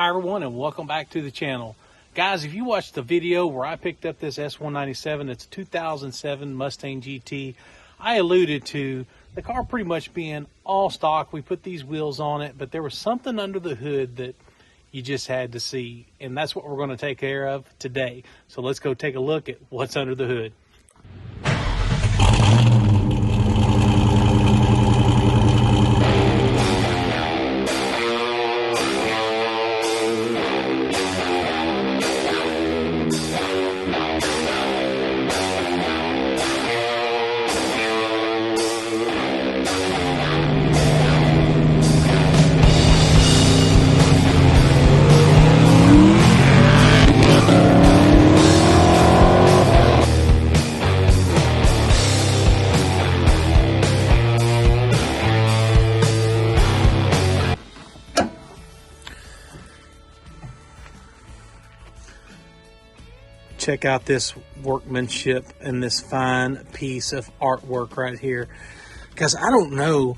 Hi everyone, and welcome back to the channel. Guys, if you watched the video where I picked up this S197, it's a 2007 Mustang GT, I alluded to the car pretty much being all stock. We put these wheels on it, but there was something under the hood that you just had to see, and that's what we're going to take care of today. So let's go take a look at what's under the hood. Check out this workmanship and this fine piece of artwork right here. Because I don't know,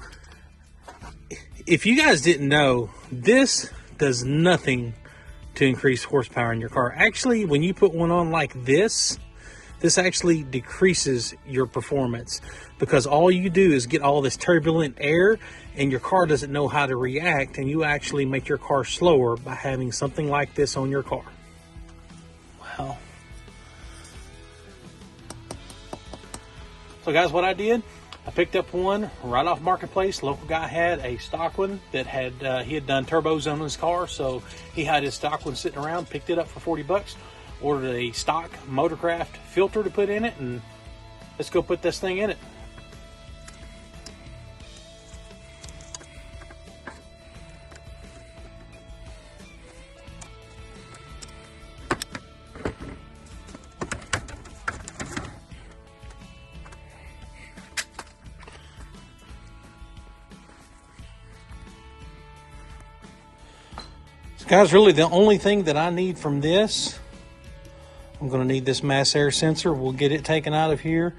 if you guys didn't know, this does nothing to increase horsepower in your car. Actually, when you put one on like this actually decreases your performance, because all you do is get all this turbulent air and your car doesn't know how to react, and you actually make your car slower by having something like this on your car. Wow. So guys, what I did, I picked up one right off Marketplace. Local guy had a stock one that had, he had done turbos on his car, so he had his stock one sitting around, picked it up for 40 bucks, ordered a stock Motorcraft filter to put in it, and let's go put this thing in it. Guys, really the only thing that I need from this, I'm going to need this mass air sensor. We'll get it taken out of here,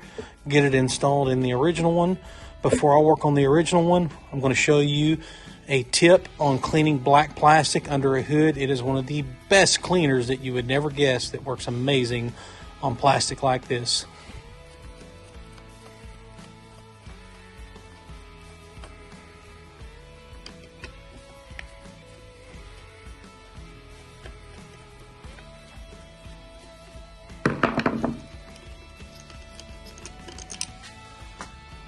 get it installed in the original one. Before I work on the original one, I'm going to show you a tip on cleaning black plastic under a hood. It is one of the best cleaners that you would never guess that works amazing on plastic like this.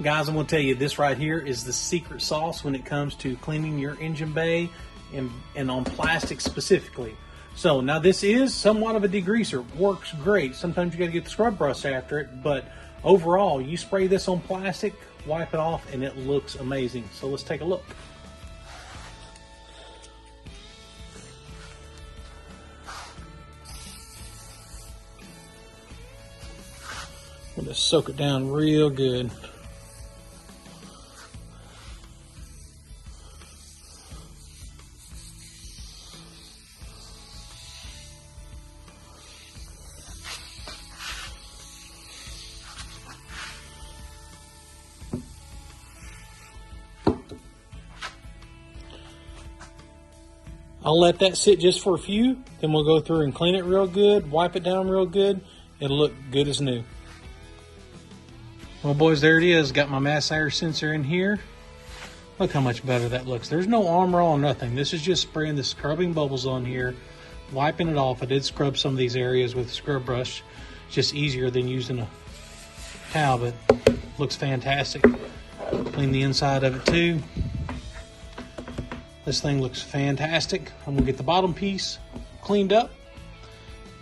Guys, I'm going to tell you, this right here is the secret sauce when it comes to cleaning your engine bay and on plastic specifically. So now this is somewhat of a degreaser, works great. Sometimes you got to get the scrub brush after it, but overall you spray this on plastic, wipe it off, and it looks amazing. So let's take a look. I'm going to soak it down real good. I'll let that sit just for a few, then we'll go through and clean it real good, wipe it down real good. It'll look good as new. Well, boys, there it is. Got my mass air sensor in here. Look how much better that looks. There's no armor on, nothing. This is just spraying the scrubbing bubbles on here, wiping it off. I did scrub some of these areas with a scrub brush. It's just easier than using a towel, but looks fantastic. Clean the inside of it too. This thing looks fantastic. I'm gonna get the bottom piece cleaned up.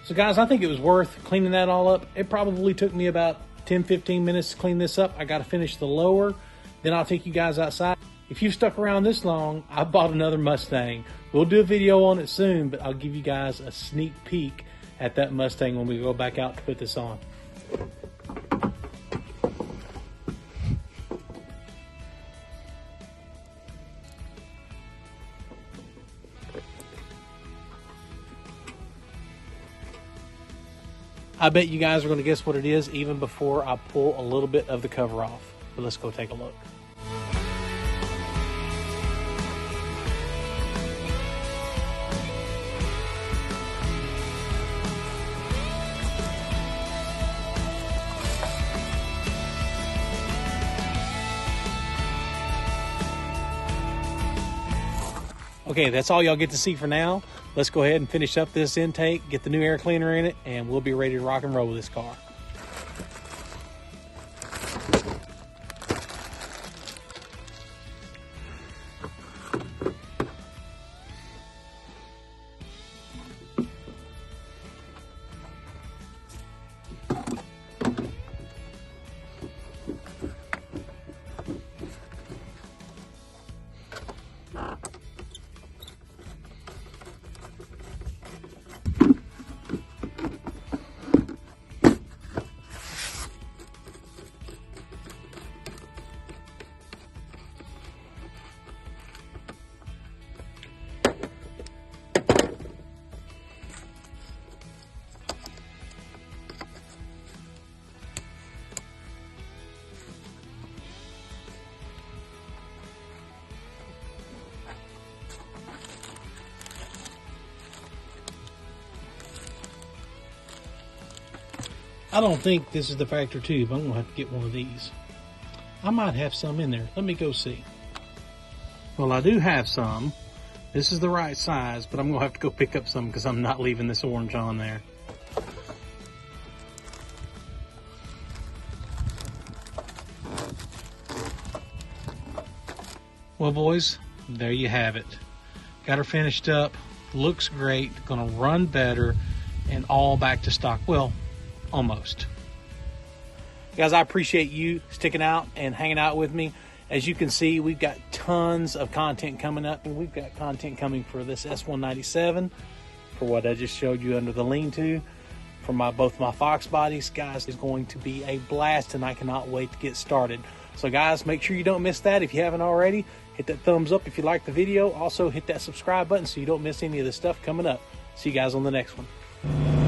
So guys, I think it was worth cleaning that all up. It probably took me about 10-15 minutes to clean this up. I gotta finish the lower, then I'll take you guys outside. If you've stuck around this long, I bought another Mustang. We'll do a video on it soon, but I'll give you guys a sneak peek at that Mustang when we go back out to put this on. I bet you guys are going to guess what it is even before I pull a little bit of the cover off. But let's go take a look. Okay, that's all y'all get to see for now. Let's go ahead and finish up this intake, get the new air cleaner in it, and we'll be ready to rock and roll with this car. I don't think this is the factory tube. I'm gonna have to get one of these. I might have some in there. Let me go see. Well, I do have some. This is the right size, but I'm gonna have to go pick up some because I'm not leaving this orange on there. Well, boys, there you have it. Got her finished up. Looks great. Gonna run better and all back to stock. Well, almost. Guys, I appreciate you sticking out and hanging out with me. As you can see, we've got tons of content coming up, and we've got content coming for this S197, for what I just showed you under the lean-to, for both my Fox bodies. Guys, it's going to be a blast, and I cannot wait to get started. So guys, make sure you don't miss that. If you haven't already, hit that thumbs up if you like the video. Also hit that subscribe button so you don't miss any of the stuff coming up. See you guys on the next one.